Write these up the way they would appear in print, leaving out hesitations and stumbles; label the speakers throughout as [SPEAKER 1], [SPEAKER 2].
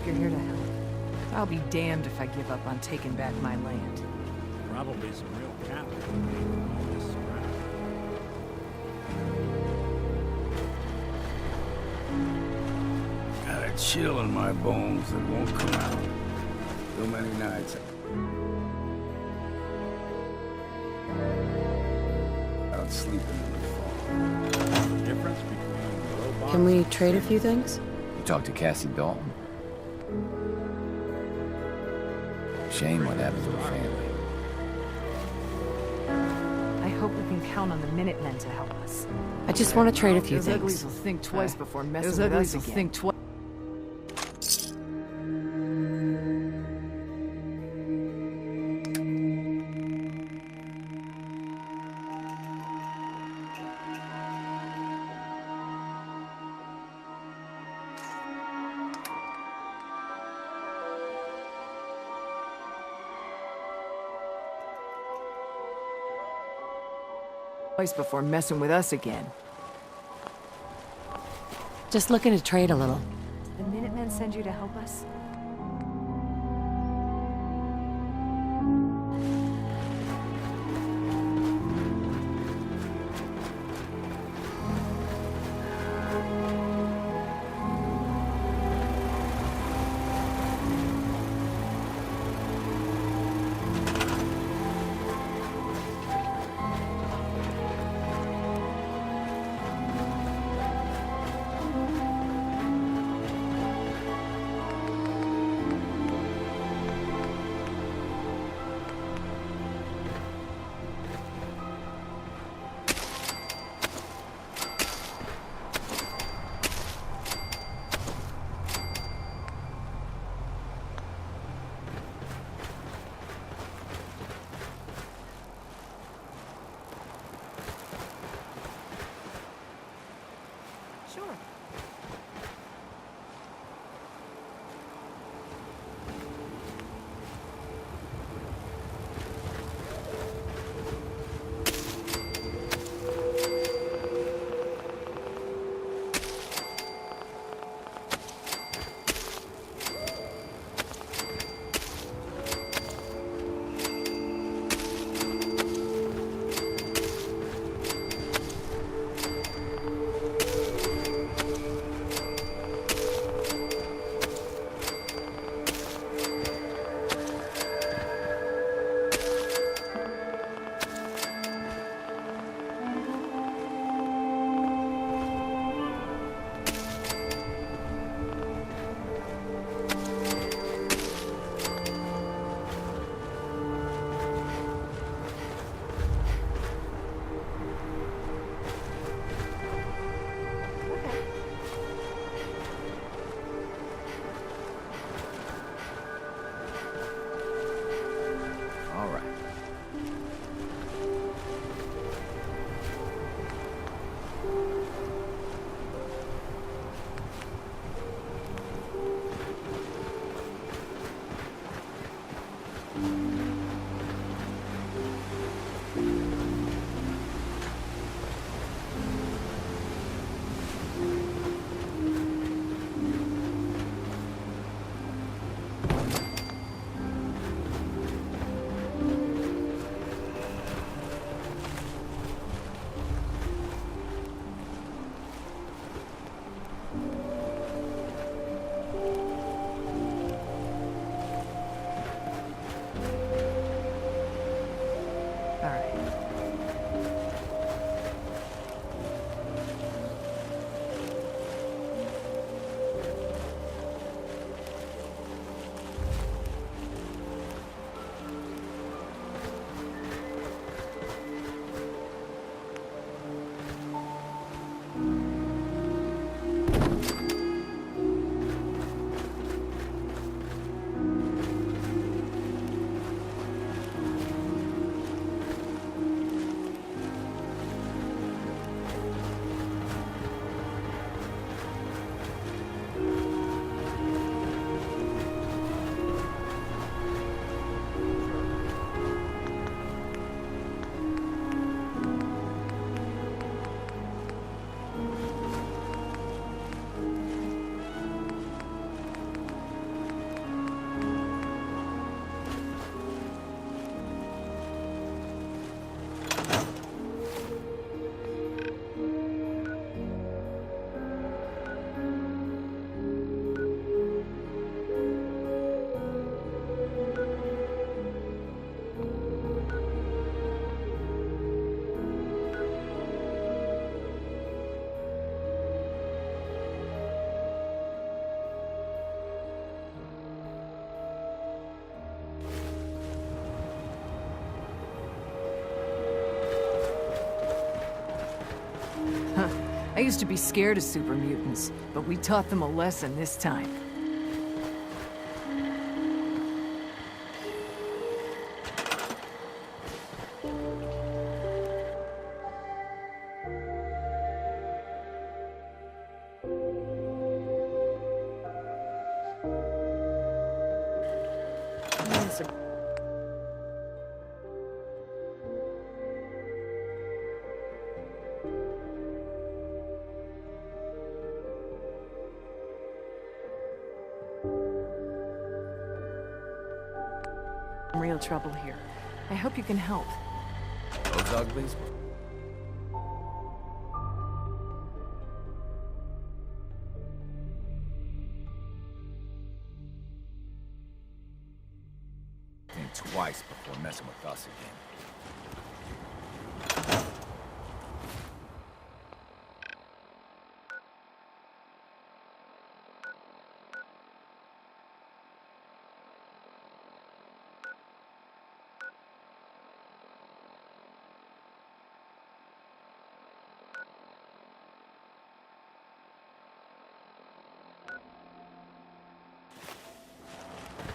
[SPEAKER 1] you're here to help. I'll be damned if I give up on taking back my land.
[SPEAKER 2] Probably some real capital made from all this scrap.
[SPEAKER 3] Got a chill in my bones that won't come out. Too many nights. Out sleeping in the fall.
[SPEAKER 2] The difference between robots
[SPEAKER 4] Can we
[SPEAKER 2] and
[SPEAKER 4] trade a
[SPEAKER 2] humans.
[SPEAKER 4] few things?
[SPEAKER 5] You talked to Cassie Dalton? Shame what happened to her family.
[SPEAKER 1] I hope we can count on the Minutemen to help us.
[SPEAKER 4] I just want to trade a few
[SPEAKER 1] Those uglies
[SPEAKER 4] things.
[SPEAKER 1] will think twice before messing
[SPEAKER 4] those
[SPEAKER 1] with
[SPEAKER 4] uglies
[SPEAKER 1] us
[SPEAKER 4] will
[SPEAKER 1] again.
[SPEAKER 4] think
[SPEAKER 1] twice. Before messing with us again.
[SPEAKER 4] Just looking to trade a little.
[SPEAKER 1] The Minutemen send you to help us? Sure.
[SPEAKER 5] All right.
[SPEAKER 1] used to be scared of super mutants, but we taught them a lesson this time. Real trouble here. I hope you can help.
[SPEAKER 5] Those uglies? Think twice before messing with us again.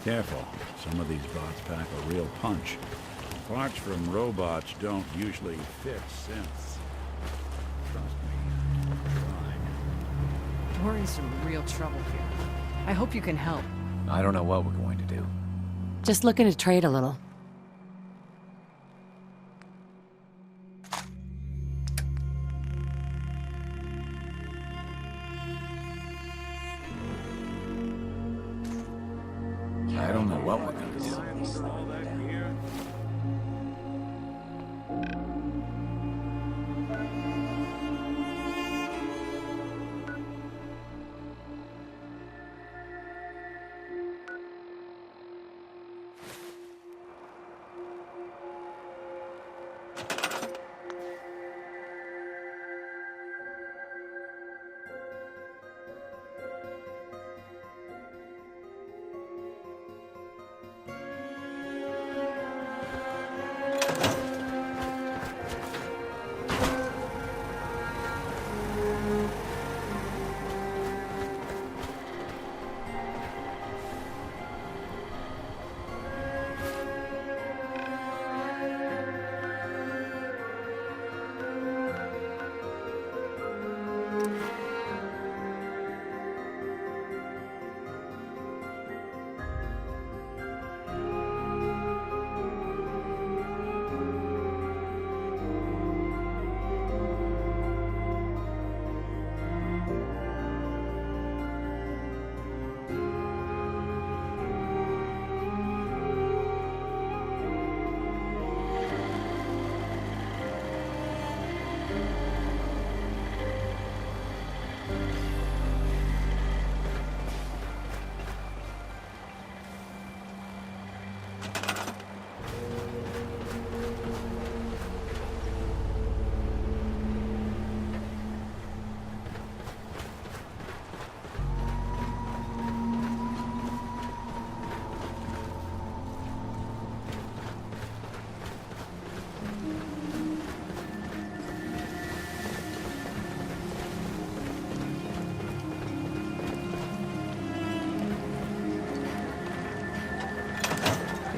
[SPEAKER 2] Careful. Some of these bots pack a real punch. Parts from robots don't usually fit synths. Trust me. Try.
[SPEAKER 1] We're in some real trouble here. I hope you can help.
[SPEAKER 5] I don't know what we're going to do.
[SPEAKER 4] Just looking to trade a little.
[SPEAKER 5] I don't know what we're gonna do.
[SPEAKER 2] All that gear?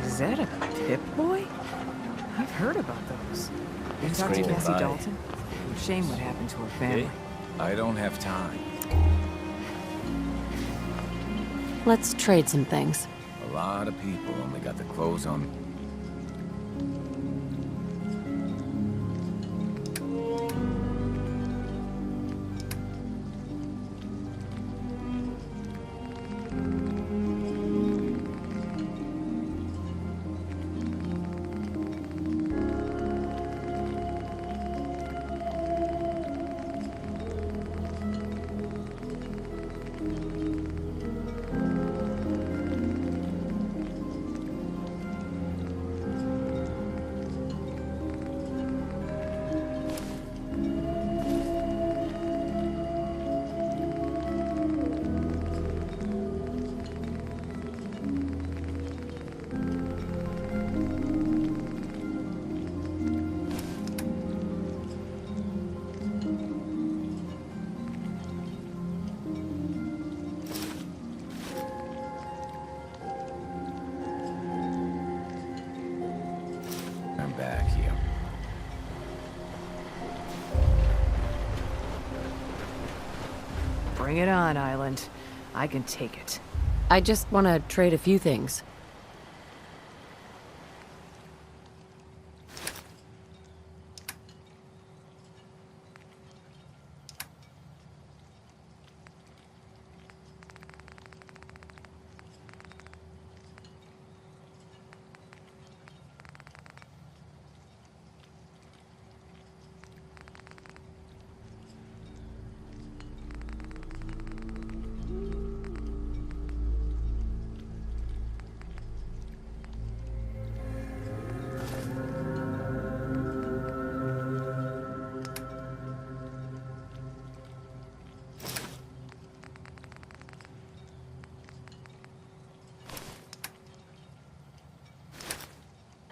[SPEAKER 1] Is that a Pip-Boy? I've heard about those. You
[SPEAKER 5] It's
[SPEAKER 1] talked to
[SPEAKER 5] cool,
[SPEAKER 1] Cassie
[SPEAKER 5] bye.
[SPEAKER 1] Dalton? Shame what happened to her family.
[SPEAKER 5] I don't have time.
[SPEAKER 4] Let's trade some things.
[SPEAKER 5] A lot of people only got the clothes on.
[SPEAKER 1] Bring it on, Island. I can take it.
[SPEAKER 4] I just want to trade a few things.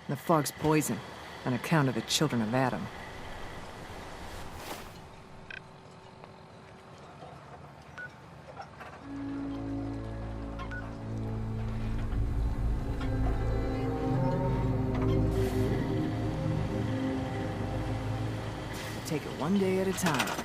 [SPEAKER 1] The fog's poison, on account of the children of Adam. Take it one day at a time.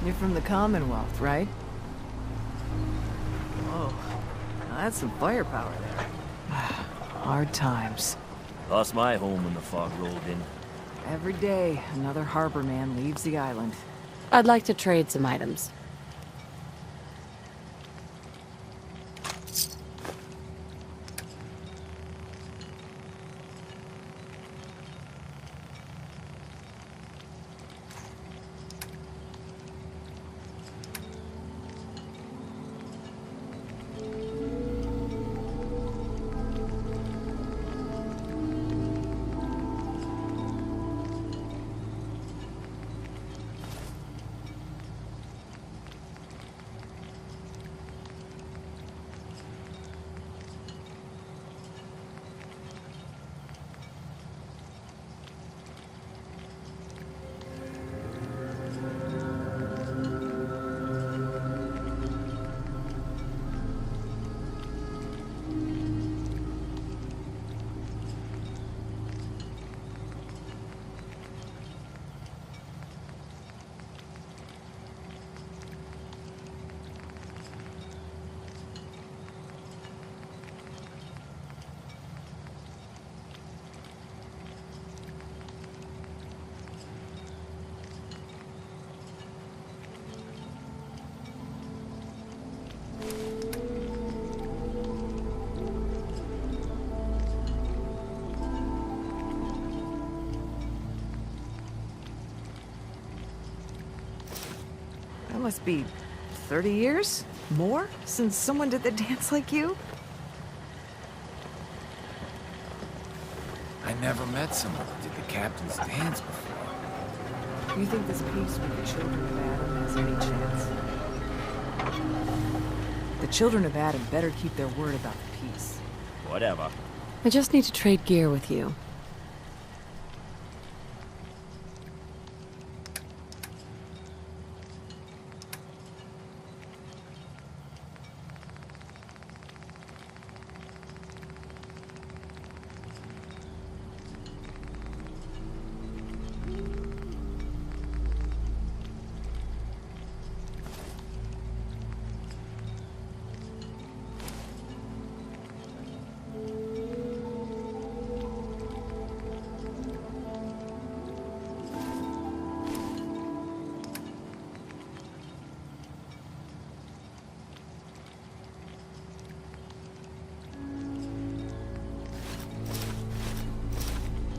[SPEAKER 1] You're from the Commonwealth, right? Whoa. Now that's some firepower there. Hard times.
[SPEAKER 5] Lost my home when the fog rolled in.
[SPEAKER 1] Every day, another harbor man leaves the island.
[SPEAKER 4] I'd like to trade some items.
[SPEAKER 1] That must be 30 years? More? Since someone did the dance like you?
[SPEAKER 3] I never met someone who did the captain's dance before.
[SPEAKER 1] You think this peace with the children of Adam has any chance? The children of Adam better keep their word about the peace.
[SPEAKER 5] Whatever.
[SPEAKER 4] I just need to trade gear with you.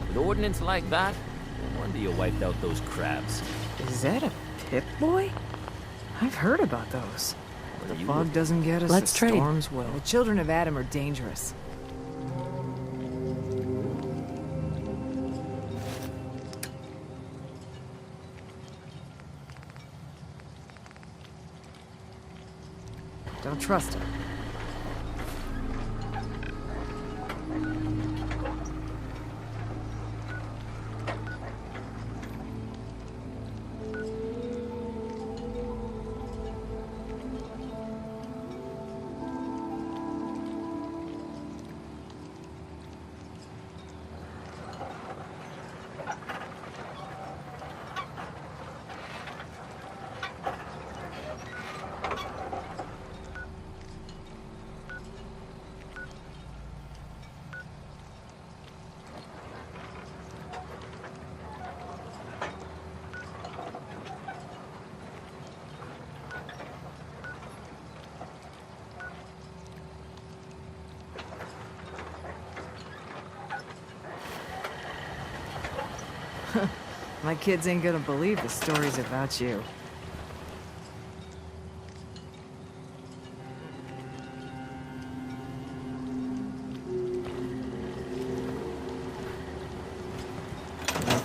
[SPEAKER 5] With ordnance like that, no wonder you wiped out those crabs.
[SPEAKER 1] Is that a Pip-Boy? I've heard about those.
[SPEAKER 5] What
[SPEAKER 1] The
[SPEAKER 5] are you
[SPEAKER 1] fog
[SPEAKER 5] looking-
[SPEAKER 1] doesn't get us,
[SPEAKER 4] Let's
[SPEAKER 1] the
[SPEAKER 4] trade.
[SPEAKER 1] storms will. The children of Adam are dangerous. Don't trust him. My kids ain't gonna believe the stories about you.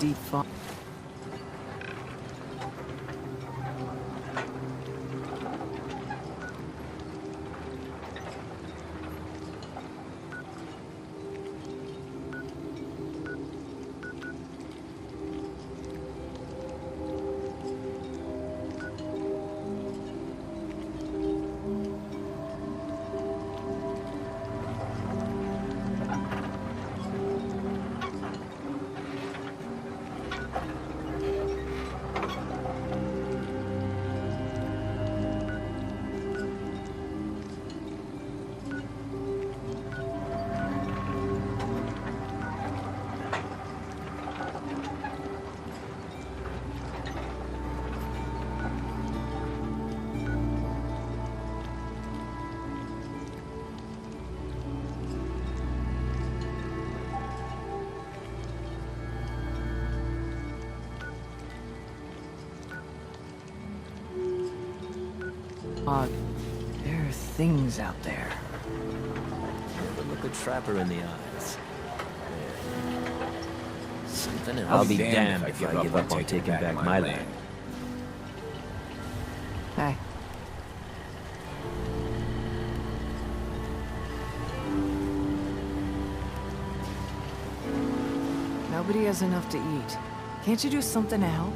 [SPEAKER 1] Deep thought. There are things out there.
[SPEAKER 5] Never look a trapper in the eyes. Yeah. Something, and
[SPEAKER 3] I'll
[SPEAKER 5] I'll
[SPEAKER 3] be
[SPEAKER 5] be
[SPEAKER 3] damned
[SPEAKER 5] damned
[SPEAKER 3] if
[SPEAKER 5] if I give up on taking back my land.
[SPEAKER 1] Hey. Nobody has enough to eat. Can't you do something to help?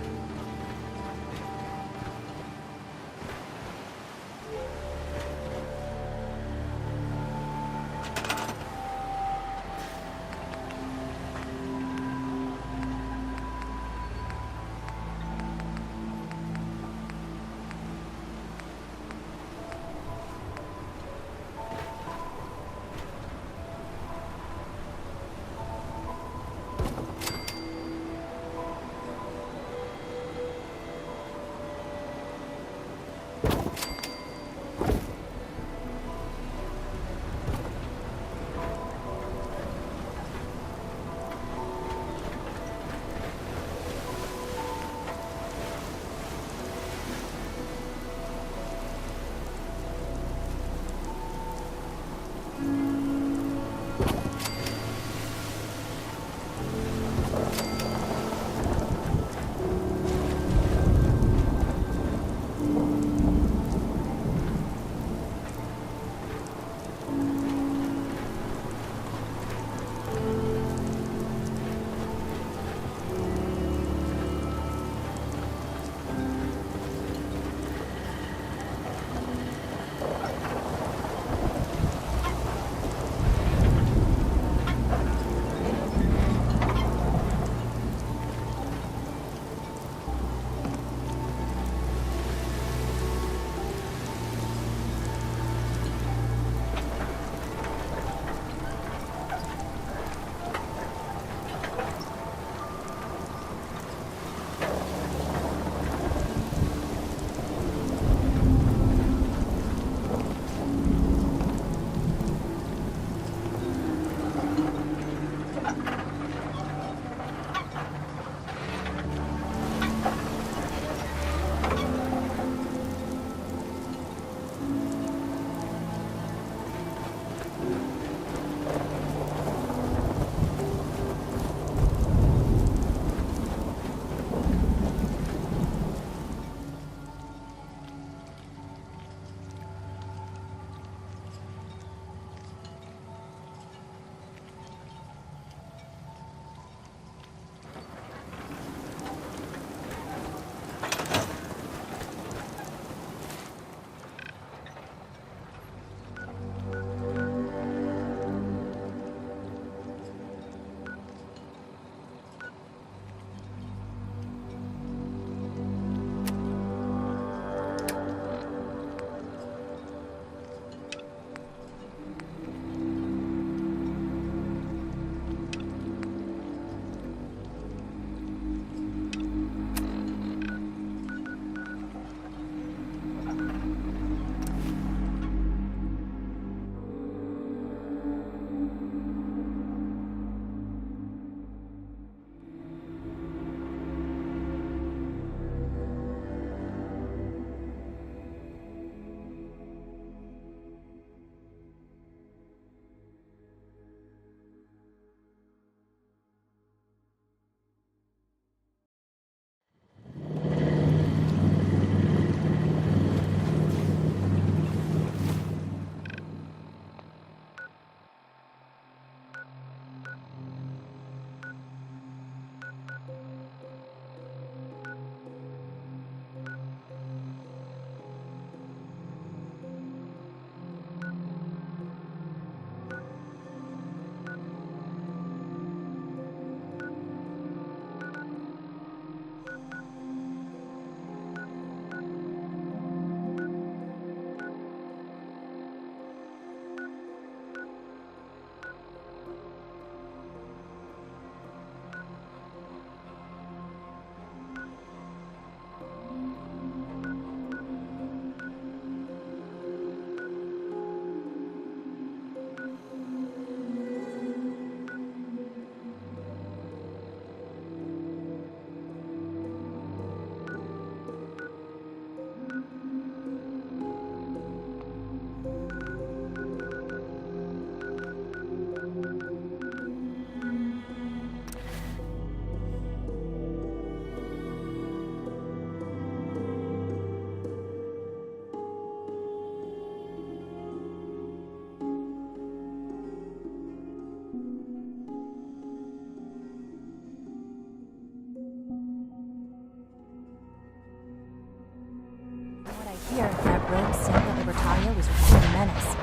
[SPEAKER 6] was your core menace.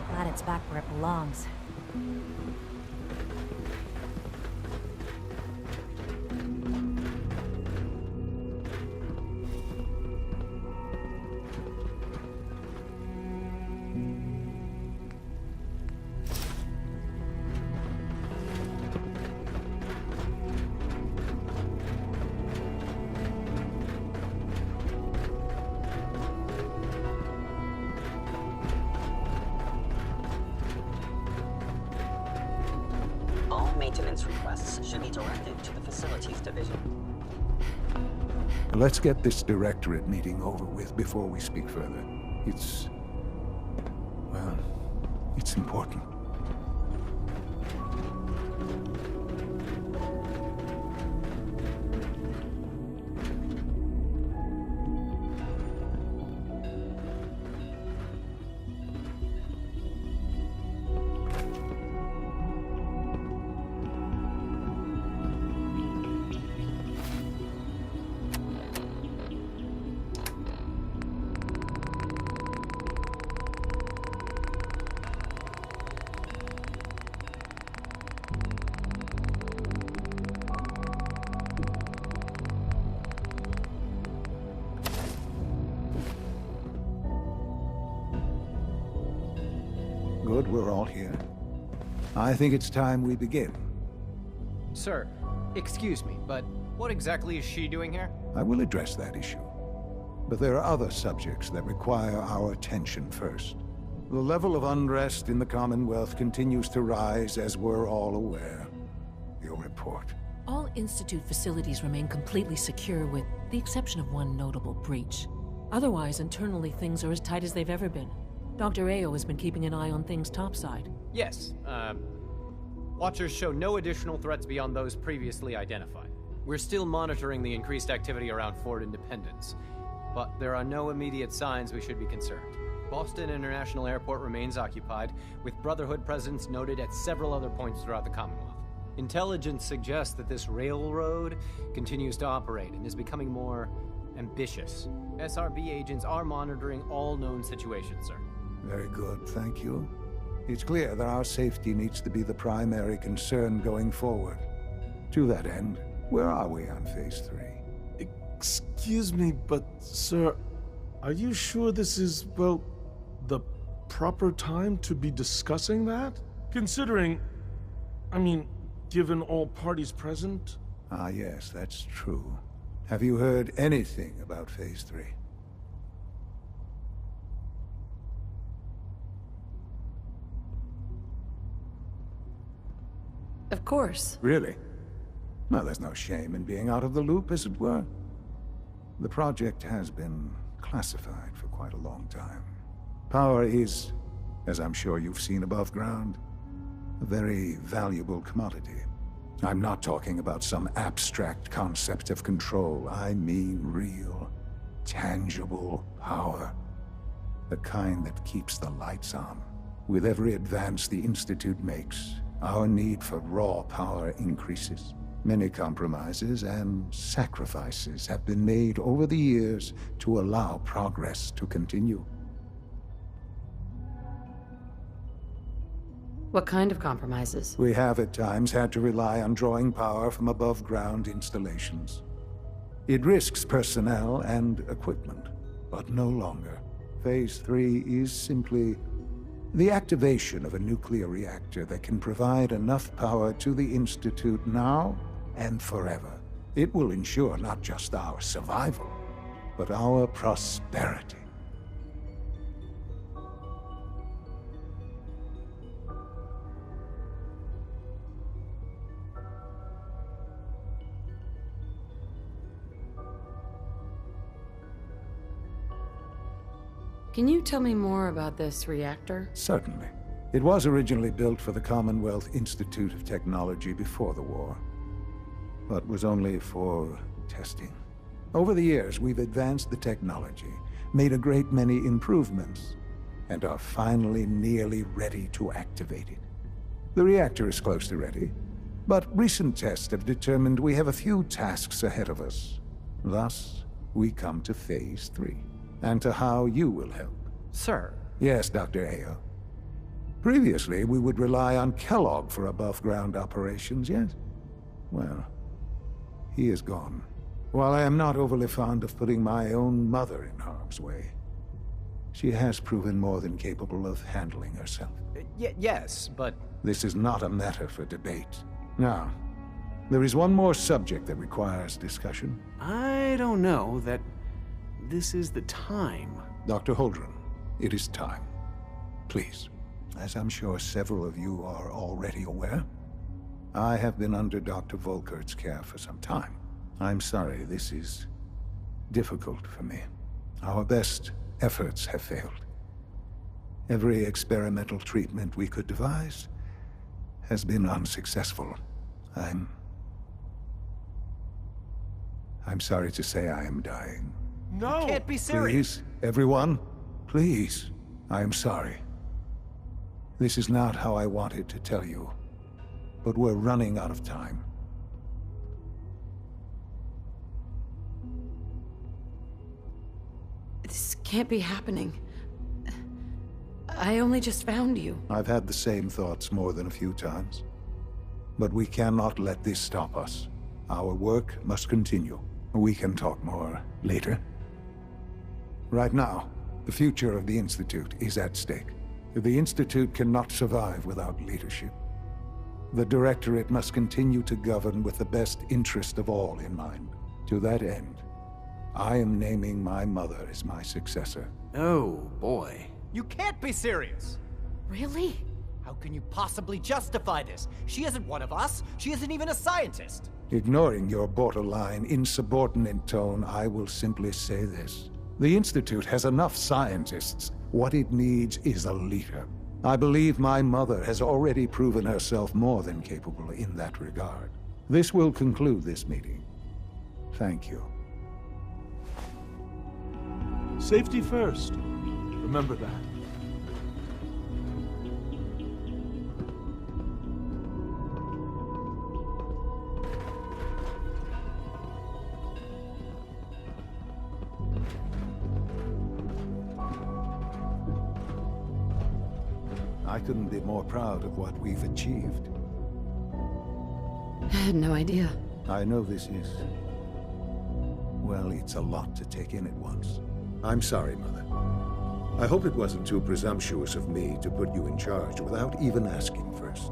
[SPEAKER 6] Glad it's back where it belongs.
[SPEAKER 7] All maintenance requests should be directed to the Facilities Division.
[SPEAKER 8] Let's get this directorate meeting over with before we speak further. Well, it's important. Good, we're all here. I think it's time we begin.
[SPEAKER 9] Sir, excuse me, but what exactly is she doing here?
[SPEAKER 8] I will address that issue. But there are other subjects that require our attention first. The level of unrest in the Commonwealth continues to rise, as we're all aware. Your report.
[SPEAKER 10] All Institute facilities remain completely secure with the exception of one notable breach. Otherwise, internally things are as tight as they've ever been. Dr. Ao has been keeping an eye on things topside.
[SPEAKER 9] Yes, Watchers show no additional threats beyond those previously identified. We're still monitoring the increased activity around Fort Independence, but there are no immediate signs we should be concerned. Boston International Airport remains occupied, with Brotherhood presence noted at several other points throughout the Commonwealth. Intelligence suggests that this railroad continues to operate and is becoming more ambitious. SRB agents are monitoring all known situations, sir.
[SPEAKER 8] Very good, thank you. It's clear that our safety needs to be the primary concern going forward. To that end, where are we on Phase 3?
[SPEAKER 11] Excuse me, but sir, are you sure this is, well, the proper time to be discussing that? Considering, given all parties present?
[SPEAKER 8] Ah, yes, that's true. Have you heard anything about Phase 3?
[SPEAKER 4] Of course.
[SPEAKER 8] Really? Well, there's no shame in being out of the loop, as it were. The project has been classified for quite a long time. Power is, as I'm sure you've seen above ground, a very valuable commodity. I'm not talking about some abstract concept of control. I mean real, tangible power. The kind that keeps the lights on. With every advance the Institute makes, our need for raw power increases. Many compromises and sacrifices have been made over the years to allow progress to continue.
[SPEAKER 4] What kind of compromises?
[SPEAKER 8] We have at times had to rely on drawing power from above-ground installations. It risks personnel and equipment, but no longer. Phase 3 is simply the activation of a nuclear reactor that can provide enough power to the Institute now and forever. It will ensure not just our survival, but our prosperity.
[SPEAKER 4] Can you tell me more about this reactor?
[SPEAKER 8] Certainly. It was originally built for the Commonwealth Institute of Technology before the war, but was only for testing. Over the years, we've advanced the technology, made a great many improvements, and are finally nearly ready to activate it. The reactor is close to ready, but recent tests have determined we have a few tasks ahead of us. Thus, we come to Phase 3. And to how you will help.
[SPEAKER 9] Sir,
[SPEAKER 8] Yes, Dr. Ayo. Previously, we would rely on Kellogg for above-ground operations, yes? Well, he is gone. While I am not overly fond of putting my own mother in harm's way, she has proven more than capable of handling herself.
[SPEAKER 9] Yes, but...
[SPEAKER 8] This is not a matter for debate. Now, there is one more subject that requires discussion.
[SPEAKER 12] I don't know that this is the time.
[SPEAKER 8] Dr. Holdren, it is time. Please. As I'm sure several of you are already aware, I have been under Dr. Volkert's care for some time. I'm sorry, this is difficult for me. Our best efforts have failed. Every experimental treatment we could devise has been unsuccessful. I'm sorry to say I am dying.
[SPEAKER 12] No!
[SPEAKER 9] You can't be serious!
[SPEAKER 8] Please, everyone, please. I am sorry. This is not how I wanted to tell you, but we're running out of time.
[SPEAKER 4] This can't be happening. I only just found you.
[SPEAKER 8] I've had the same thoughts more than a few times. But we cannot let this stop us. Our work must continue. We can talk more later. Right now, the future of the Institute is at stake. The Institute cannot survive without leadership. The Directorate must continue to govern with the best interest of all in mind. To that end, I am naming my mother as my successor.
[SPEAKER 12] Oh, boy.
[SPEAKER 9] You can't be serious!
[SPEAKER 4] Really?
[SPEAKER 9] How can you possibly justify this? She isn't one of us. She isn't even a scientist.
[SPEAKER 8] Ignoring your borderline, insubordinate tone, I will simply say this. The Institute has enough scientists. What it needs is a leader. I believe my mother has already proven herself more than capable in that regard. This will conclude this meeting. Thank you.
[SPEAKER 11] Safety first. Remember that.
[SPEAKER 8] I couldn't be more proud of what we've achieved.
[SPEAKER 4] I had no idea.
[SPEAKER 8] I know this is... well, it's a lot to take in at once. I'm sorry, Mother. I hope it wasn't too presumptuous of me to put you in charge without even asking first.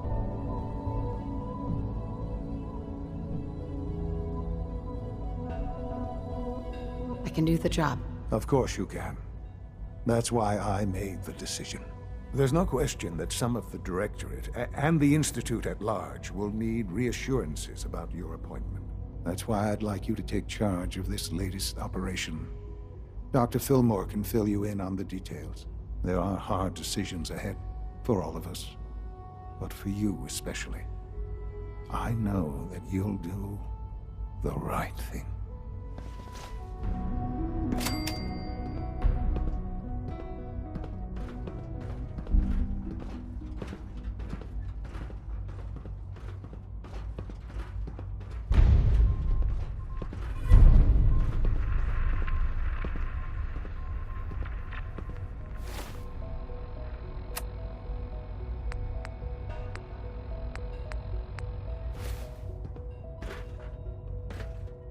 [SPEAKER 4] I can do the job.
[SPEAKER 8] Of course you can. That's why I made the decision. There's no question that some of the Directorate and the Institute at large will need reassurances about your appointment. That's why I'd like you to take charge of this latest operation. Dr. Fillmore can fill you in on the details. There are hard decisions ahead, for all of us. But for you especially. I know that you'll do the right thing.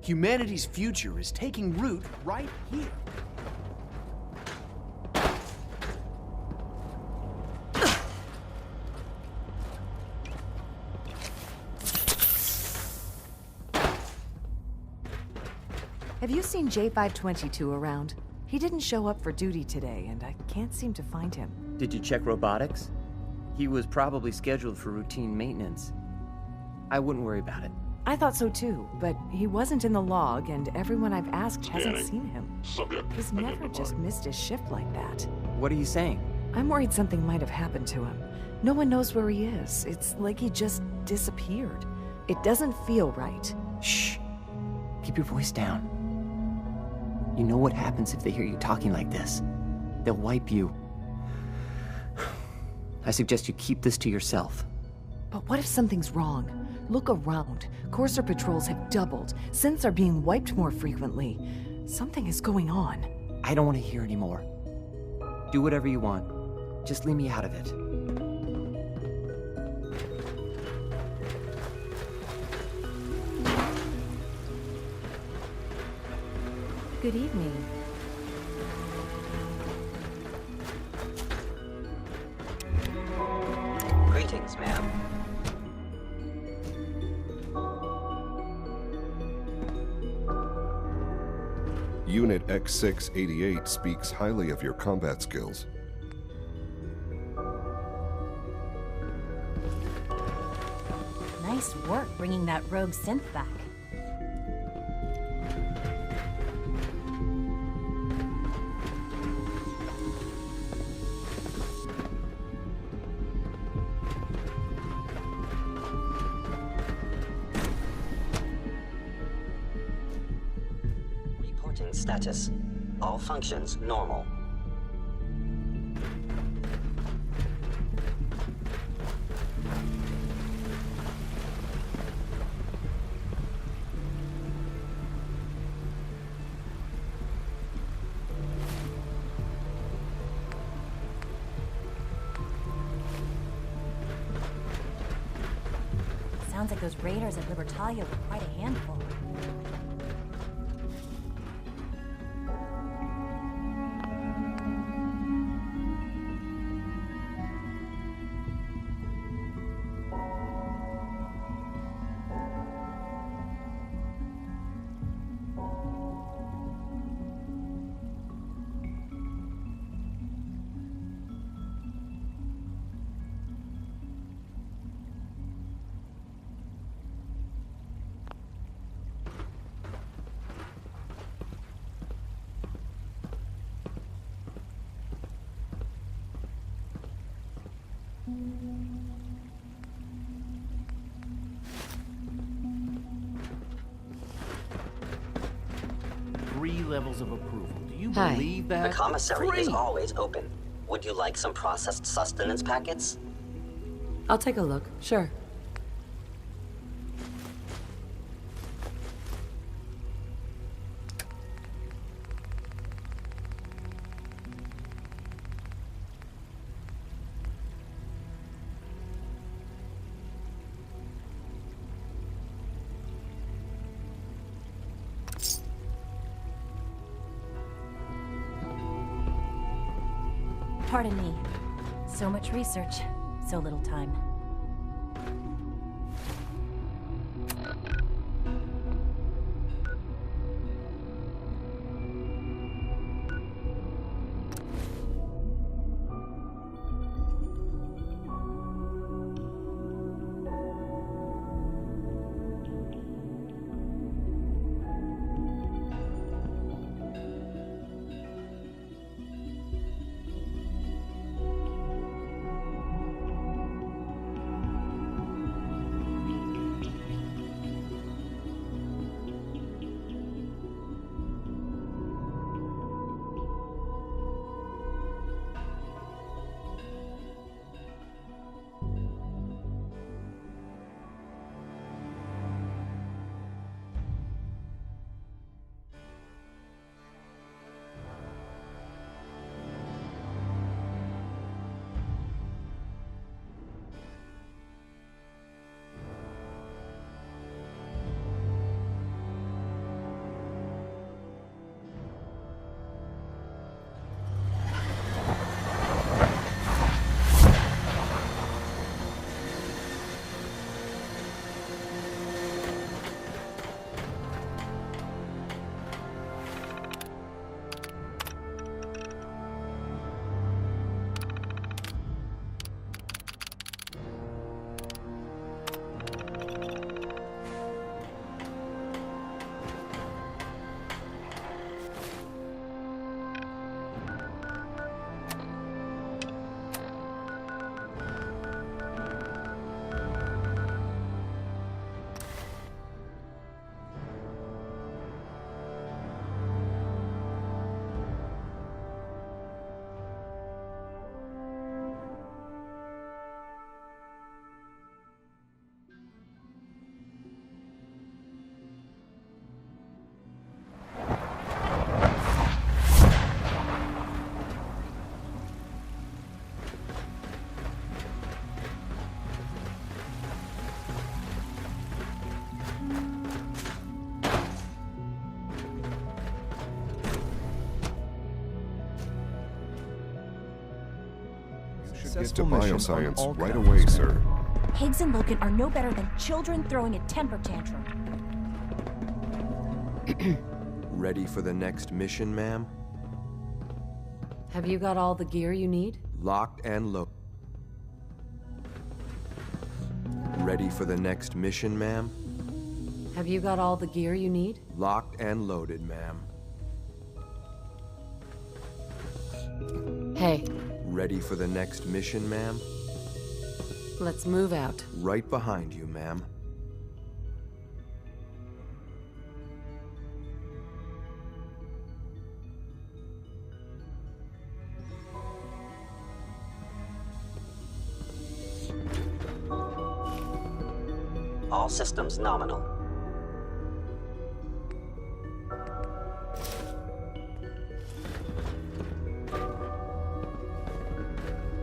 [SPEAKER 12] Humanity's future is taking root right here.
[SPEAKER 1] Have you seen J522 around? He didn't show up for duty today, and I can't seem to find him.
[SPEAKER 5] Did you check robotics? He was probably scheduled for routine maintenance. I wouldn't worry about it.
[SPEAKER 1] I thought so too, but he wasn't in the log, and everyone I've asked hasn't seen him. He's never just missed his shift like that.
[SPEAKER 5] What are you saying?
[SPEAKER 1] I'm worried something might have happened to him. No one knows where he is. It's like he just disappeared. It doesn't feel right.
[SPEAKER 5] Shh. Keep your voice down. You know what happens if they hear you talking like this? They'll wipe you. I suggest you keep this to yourself.
[SPEAKER 1] But what if something's wrong? Look around. Courser patrols have doubled. Synths are being wiped more frequently. Something is going on.
[SPEAKER 5] I don't want to hear anymore. Do whatever you want. Just leave me out of it.
[SPEAKER 1] Good evening.
[SPEAKER 7] Greetings, ma'am.
[SPEAKER 13] Unit X688 speaks highly of your combat skills.
[SPEAKER 6] Nice work bringing that rogue synth back.
[SPEAKER 7] Reporting status. All functions normal.
[SPEAKER 6] Sounds like those raiders at Libertalia were quite a handful.
[SPEAKER 14] Levels of approval. Do you
[SPEAKER 4] Hi.
[SPEAKER 14] believe that?
[SPEAKER 7] The commissary is
[SPEAKER 14] 3!
[SPEAKER 7] always open. Would you like some processed sustenance packets?
[SPEAKER 4] I'll take a look, sure.
[SPEAKER 6] Pardon me. So much research, so little time.
[SPEAKER 13] Get to bioscience right away, sir.
[SPEAKER 6] Higgs and Logan are no better than children throwing a temper tantrum.
[SPEAKER 14] Ready for the next mission, ma'am?
[SPEAKER 4] Have you got all the gear you need?
[SPEAKER 14] Locked and loaded. Ready for the next mission, ma'am?
[SPEAKER 4] Have you got all the gear you need?
[SPEAKER 14] Locked and loaded, ma'am.
[SPEAKER 4] Hey.
[SPEAKER 14] Ready for the next mission, ma'am?
[SPEAKER 4] Let's move out.
[SPEAKER 14] Right behind you, ma'am.
[SPEAKER 7] All systems nominal.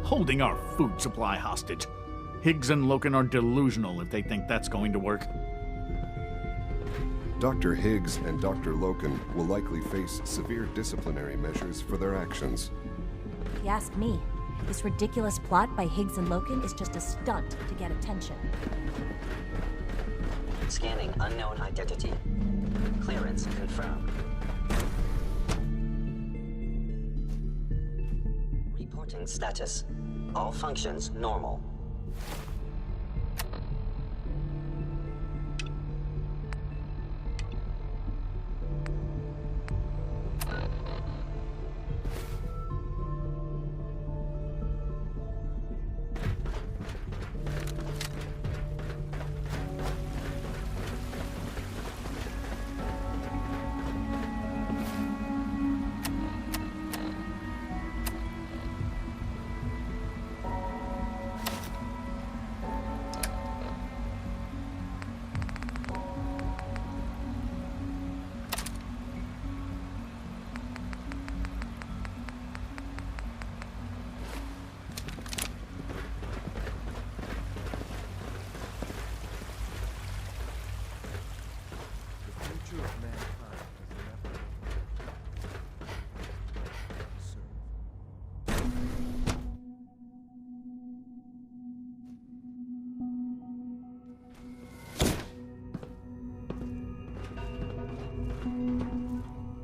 [SPEAKER 2] Holding our food supply hostage. Higgs and Logan are delusional if they think that's going to work.
[SPEAKER 13] Dr. Higgs and Dr. Logan will likely face severe disciplinary measures for their actions.
[SPEAKER 6] If you ask me, this ridiculous plot by Higgs and Logan is just a stunt to get attention.
[SPEAKER 7] Scanning unknown identity. Clearance confirmed. Reporting status. All functions normal.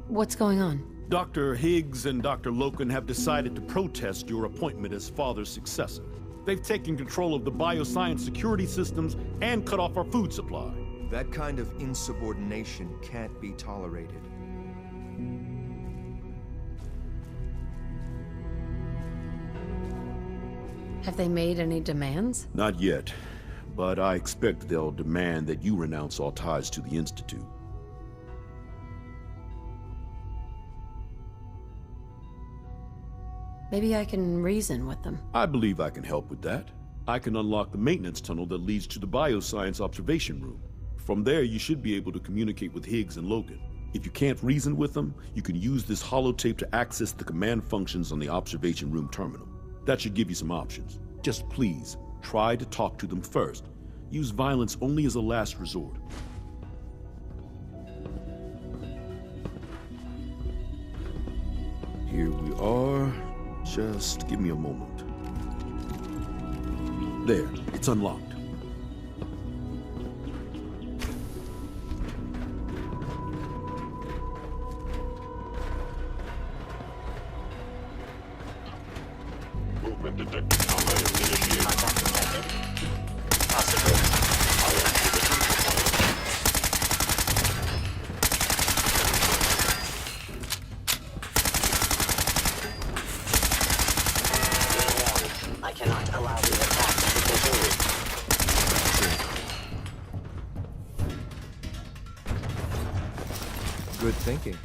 [SPEAKER 4] What's going on?
[SPEAKER 15] Dr. Higgs and Dr. Logan have decided to protest your appointment as father's successor. They've taken control of the bioscience security systems and cut off our food supply.
[SPEAKER 14] That kind of insubordination can't be tolerated.
[SPEAKER 4] Have they made any demands?
[SPEAKER 15] Not yet, but I expect they'll demand that you renounce all ties to the Institute.
[SPEAKER 4] Maybe I can reason with them.
[SPEAKER 15] I believe I can help with that. I can unlock the maintenance tunnel that leads to the bioscience observation room. From there, you should be able to communicate with Higgs and Logan. If you can't reason with them, you can use this holotape to access the command functions on the observation room terminal. That should give you some options. Just please, try to talk to them first. Use violence only as a last resort. Here we are. Just give me a moment. There, it's unlocked.
[SPEAKER 16] Movement detected. Contact detected. Possible. I cannot allow the attack to continue.
[SPEAKER 14] Good thinking.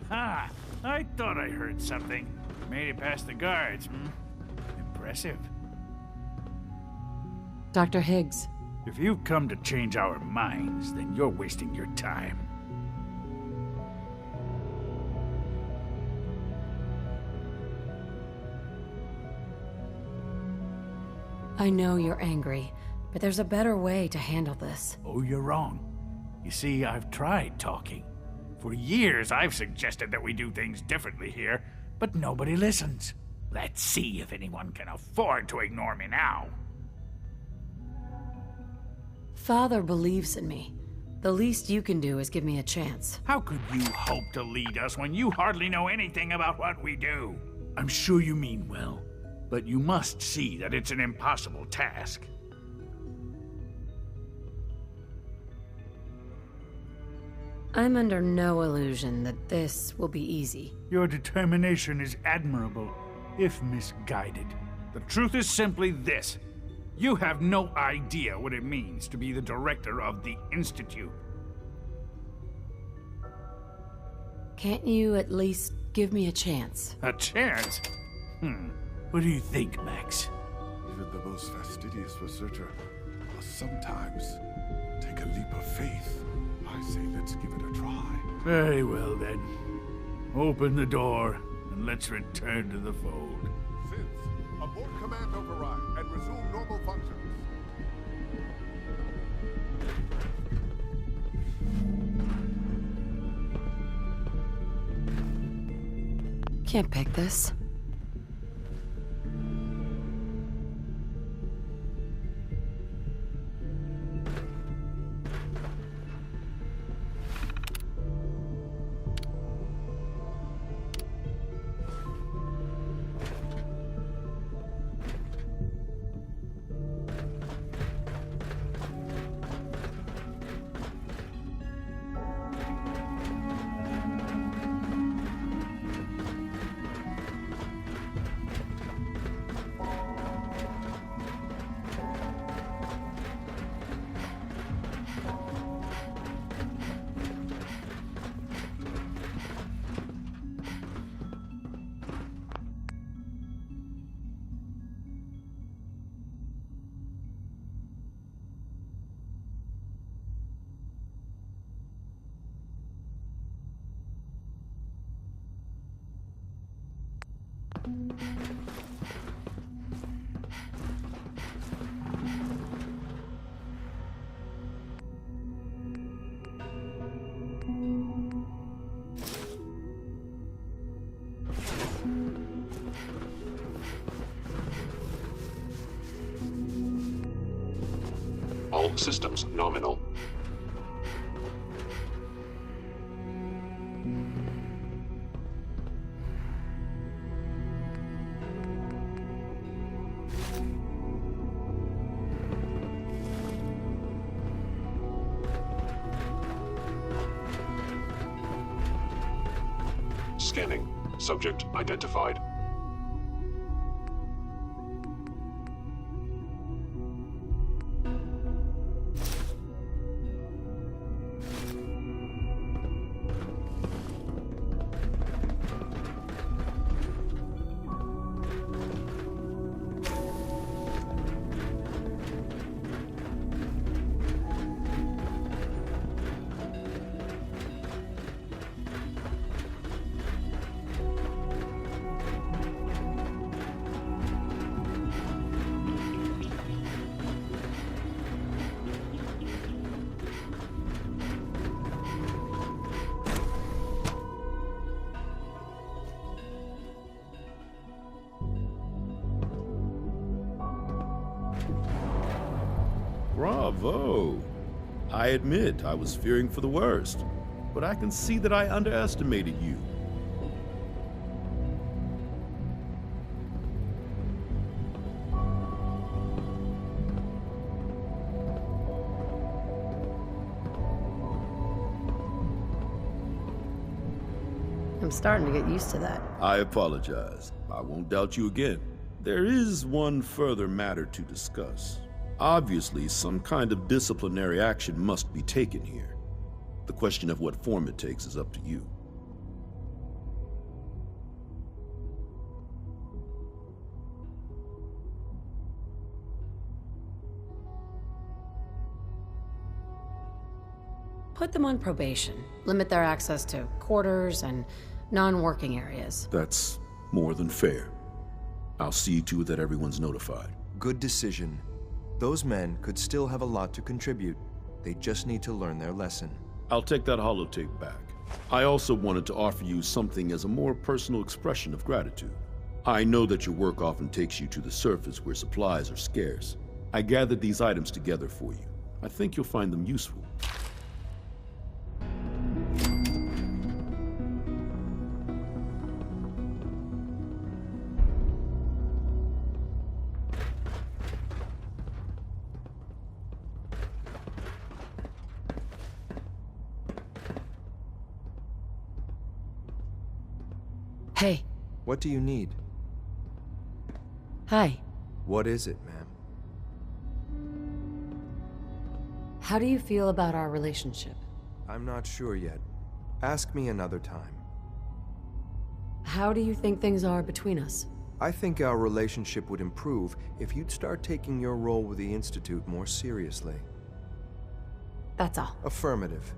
[SPEAKER 2] Ha! I thought I heard something. Made it past the guards, Impressive.
[SPEAKER 4] Dr. Higgs.
[SPEAKER 2] If you've come to change our minds, then you're wasting your time.
[SPEAKER 4] I know you're angry, but there's a better way to handle this.
[SPEAKER 2] Oh, you're wrong. You see, I've tried talking. For years, I've suggested that we do things differently here, but nobody listens. Let's see if anyone can afford to ignore me now.
[SPEAKER 4] Father believes in me. The least you can do is give me a chance.
[SPEAKER 2] How could you hope to lead us when you hardly know anything about what we do? I'm sure you mean well, but you must see that it's an impossible task.
[SPEAKER 4] I'm under no illusion that this will be easy.
[SPEAKER 2] Your determination is admirable, if misguided. The truth is simply this. You have no idea what it means to be the director of the Institute.
[SPEAKER 4] Can't you at least give me a chance?
[SPEAKER 2] A chance? What do you think, Max?
[SPEAKER 13] Even the most fastidious researcher must sometimes take a leap of faith. I say let's give it a try.
[SPEAKER 2] Very well, then. Open the door, and let's return to the fold.
[SPEAKER 13] Synths, abort command override and resume normal functions.
[SPEAKER 4] Can't pick this.
[SPEAKER 17] All systems nominal. Scanning. Subject identified.
[SPEAKER 15] Bravo! I admit I was fearing for the worst, but I can see that I underestimated you.
[SPEAKER 4] I'm starting to get used to that.
[SPEAKER 15] I apologize. I won't doubt you again. There is one further matter to discuss. Obviously, some kind of disciplinary action must be taken here. The question of what form it takes is up to you.
[SPEAKER 4] Put them on probation. Limit their access to quarters and non-working areas.
[SPEAKER 15] That's more than fair. I'll see to it that everyone's notified.
[SPEAKER 14] Good decision. Those men could still have a lot to contribute. They just need to learn their lesson.
[SPEAKER 15] I'll take that holotape back. I also wanted to offer you something as a more personal expression of gratitude. I know that your work often takes you to the surface where supplies are scarce. I gathered these items together for you. I think you'll find them useful.
[SPEAKER 4] Hey.
[SPEAKER 14] What do you need?
[SPEAKER 4] Hi.
[SPEAKER 14] What is it, ma'am?
[SPEAKER 4] How do you feel about our relationship?
[SPEAKER 14] I'm not sure yet. Ask me another time.
[SPEAKER 4] How do you think things are between us?
[SPEAKER 14] I think our relationship would improve if you'd start taking your role with the Institute more seriously.
[SPEAKER 4] That's all.
[SPEAKER 14] Affirmative.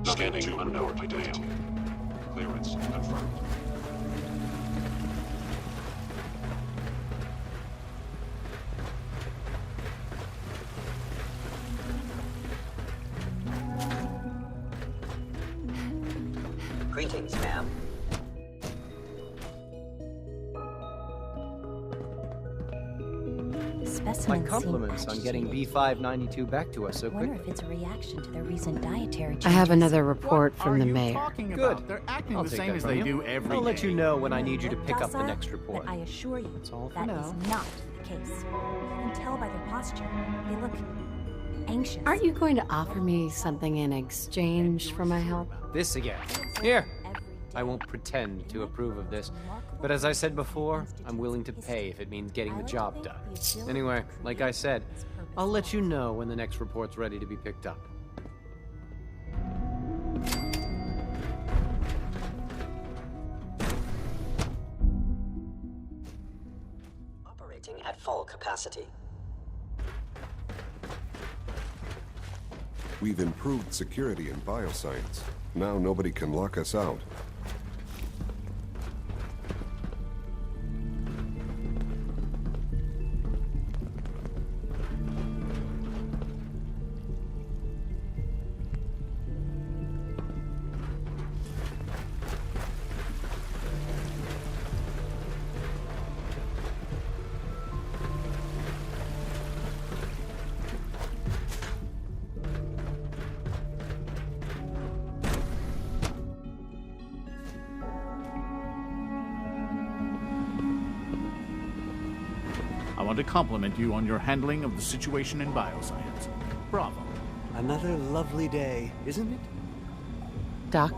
[SPEAKER 17] Scanning to unknown identity. Clearance confirmed.
[SPEAKER 16] Greetings, ma'am.
[SPEAKER 9] My compliments on getting B592 back to us so
[SPEAKER 6] I wonder
[SPEAKER 9] quickly.
[SPEAKER 6] if it's a reaction to their recent dietary changes.
[SPEAKER 4] I have another report from the mayor.
[SPEAKER 9] Good.
[SPEAKER 18] They're acting
[SPEAKER 9] I'll
[SPEAKER 18] the
[SPEAKER 9] take
[SPEAKER 18] same
[SPEAKER 9] that
[SPEAKER 18] as
[SPEAKER 9] from
[SPEAKER 18] they
[SPEAKER 9] you.
[SPEAKER 18] do every
[SPEAKER 9] I'll let
[SPEAKER 18] day.
[SPEAKER 9] you know when I need you to pick up the
[SPEAKER 6] Docile,
[SPEAKER 9] next report.
[SPEAKER 6] But I assure you,
[SPEAKER 9] That's all for
[SPEAKER 6] that
[SPEAKER 9] now.
[SPEAKER 6] is not the case. You can tell by their posture. They look anxious.
[SPEAKER 4] Aren't you going to offer me something in exchange for my help?
[SPEAKER 9] This again. Here. I won't pretend to approve of this, but as I said before, I'm willing to pay if it means getting the job done. Anyway, like I said, I'll let you know when the next report's ready to be picked up.
[SPEAKER 16] Operating at full capacity.
[SPEAKER 13] We've improved security in bioscience. Now nobody can lock us out.
[SPEAKER 18] I want to compliment you on your handling of the situation in bioscience. Bravo.
[SPEAKER 19] Another lovely day, isn't it?
[SPEAKER 4] Doc?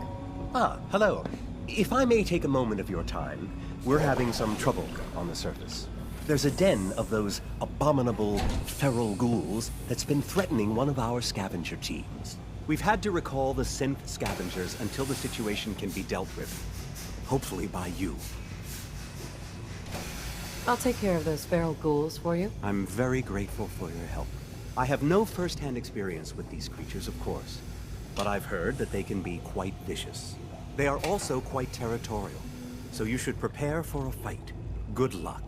[SPEAKER 19] Ah, hello. If I may take a moment of your time, we're having some trouble on the surface. There's a den of those abominable feral ghouls that's been threatening one of our scavenger teams. We've had to recall the synth scavengers until the situation can be dealt with. Hopefully by you.
[SPEAKER 4] I'll take care of those feral ghouls for you.
[SPEAKER 19] I'm very grateful for your help. I have no first-hand experience with these creatures, of course, but I've heard that they can be quite vicious. They are also quite territorial, so you should prepare for a fight. Good luck.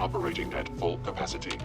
[SPEAKER 17] operating at full capacity.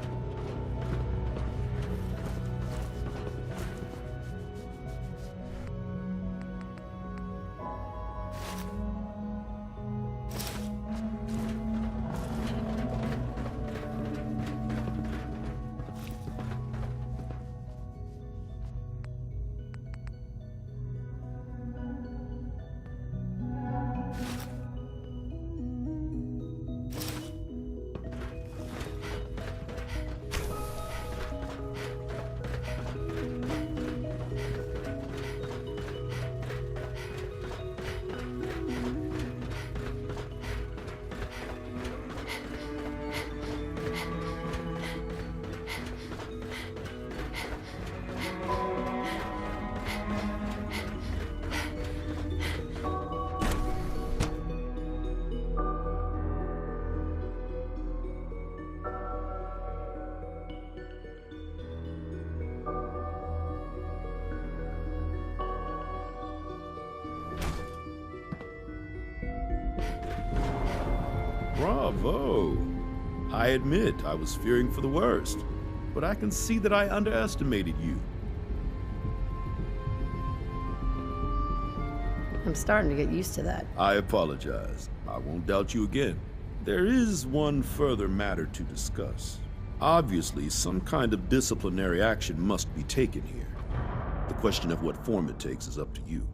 [SPEAKER 15] Bravo! I admit I was fearing for the worst, but I can see that I underestimated you.
[SPEAKER 4] I'm starting to get used to that.
[SPEAKER 15] I apologize. I won't doubt you again. There is one further matter to discuss. Obviously, some kind of disciplinary action must be taken here. The question of what form it takes is up to you.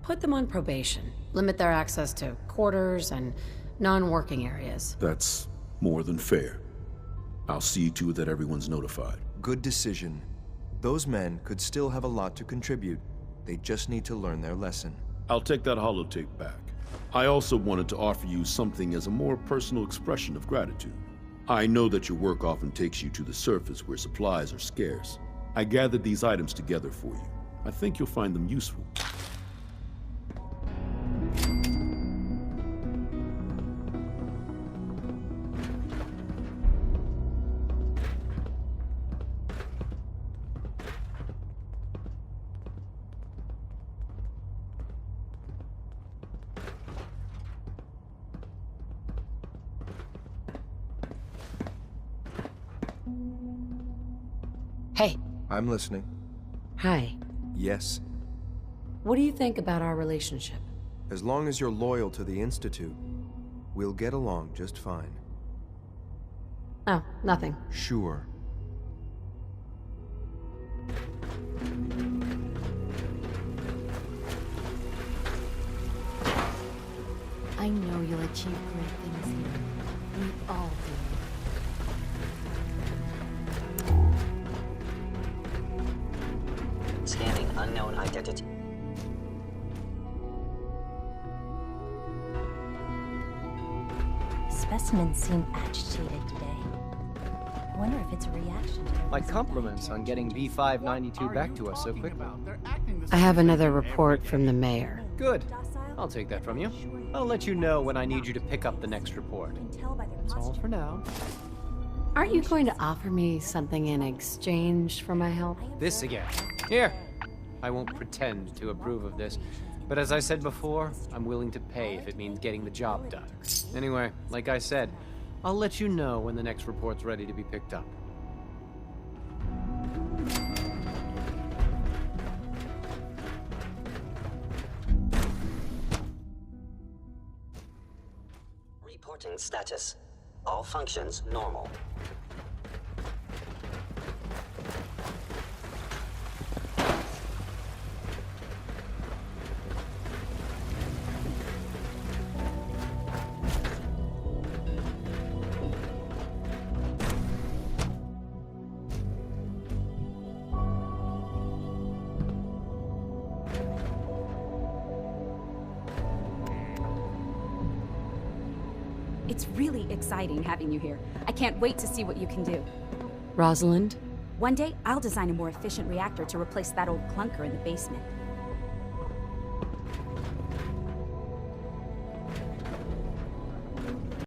[SPEAKER 4] Put them on probation. Limit their access to quarters and non-working areas.
[SPEAKER 15] That's more than fair. I'll see to it that everyone's notified.
[SPEAKER 14] Good decision. Those men could still have a lot to contribute. They just need to learn their lesson.
[SPEAKER 15] I'll take that holotape back. I also wanted to offer you something as a more personal expression of gratitude. I know that your work often takes you to the surface where supplies are scarce. I gathered these items together for you. I think you'll find them useful.
[SPEAKER 4] Hey.
[SPEAKER 14] I'm listening.
[SPEAKER 4] Hi.
[SPEAKER 14] Yes.
[SPEAKER 4] What do you think about our relationship?
[SPEAKER 14] As long as you're loyal to the Institute, we'll get along just fine.
[SPEAKER 4] Oh, nothing.
[SPEAKER 14] Sure.
[SPEAKER 6] I know you'll achieve great things here. We all do.
[SPEAKER 16] Scanning unknown identity.
[SPEAKER 6] Specimens seem agitated today. I wonder if it's a reaction to
[SPEAKER 9] My compliments on getting V592 back to us so quickly.
[SPEAKER 4] I have another report from the mayor.
[SPEAKER 9] Good. I'll take that from you. I'll let you know when I need you to pick up the next report. That's all for now.
[SPEAKER 4] Aren't you going to offer me something in exchange for my help?
[SPEAKER 9] This again. Here. I won't pretend to approve of this, but as I said before, I'm willing to pay if it means getting the job done. Anyway, like I said, I'll let you know when the next report's ready to be picked up.
[SPEAKER 16] Reporting status. All functions normal.
[SPEAKER 20] It's really exciting having you here. I can't wait to see what you can do.
[SPEAKER 4] Rosalind?
[SPEAKER 20] One day, I'll design a more efficient reactor to replace that old clunker in the basement.